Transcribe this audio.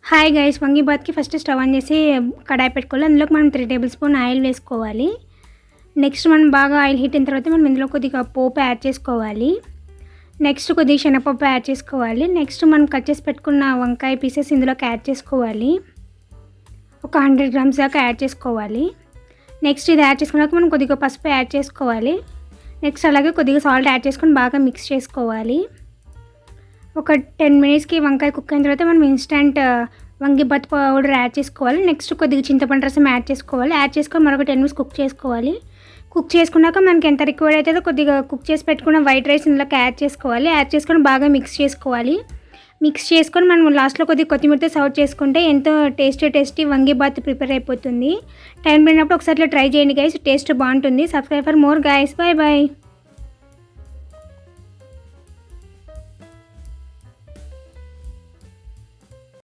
Hi guys, వంగీబాత్కి first stove on చేసి కడాయి పెట్టుకోవాలి. అందులోకి మనం 3 టేబుల్ స్పూన్ ఆయిల్ వేసుకోవాలి. నెక్స్ట్ మనం బాగా ఆయిల్ హీట్ అయిన తర్వాత మనం ఇందులో కొద్దిగా పోపు యాడ్ చేసుకోవాలి. నెక్స్ట్ కొద్దిగా శనగపప్పు యాడ్ చేసుకోవాలి. నెక్స్ట్ మనం కట్ చేసి పెట్టుకున్న వంకాయ పీసెస్ ఇందులోకి యాడ్ చేసుకోవాలి. ఒక 100 గ్రామ్స్ దాకా యాడ్ చేసుకోవాలి. నెక్స్ట్ ఇది యాడ్ చేసుకున్నాక మనం కొద్దిగా పసుపు యాడ్ చేసుకోవాలి. నెక్స్ట్ అలాగే కొద్దిగా సాల్ట్ యాడ్ చేసుకొని బాగా మిక్స్ చేసుకోవాలి. ఒక 10 మినిట్స్కి వంకాయ కుక్ అయిన తర్వాత మనం ఇన్స్టెంట్ వంగీబాత్ పౌడర్ యాడ్ చేసుకోవాలి. నెక్స్ట్ కొద్దిగా చింతపండు రసం యాడ్ చేసుకోవాలి. యాడ్ చేసుకొని మరొక 10 మినిట్స్ కుక్ చేసుకోవాలి. కుక్ చేసుకున్నాక మనకి ఎంత రిక్వైర్డ్ అవుతుందో కొద్దిగా కుక్ చేసి పెట్టుకున్న వైట్ రైస్ ఇందులోకి యాడ్ చేసుకోవాలి. యాడ్ చేసుకొని బాగా మిక్స్ చేసుకోవాలి. మిక్స్ చేసుకొని మనం లాస్ట్లో కొద్దిగా కొత్తిమీరతో సర్వ్ చేసుకుంటే ఎంతో టేస్టీ వంగీబాత్ ప్రిపేర్ అయిపోతుంది. టైం పడినప్పుడు ఒకసారి ట్రై చేయండి గైస్, టేస్ట్ బాగుంటుంది. Subscribe for more guys, bye bye.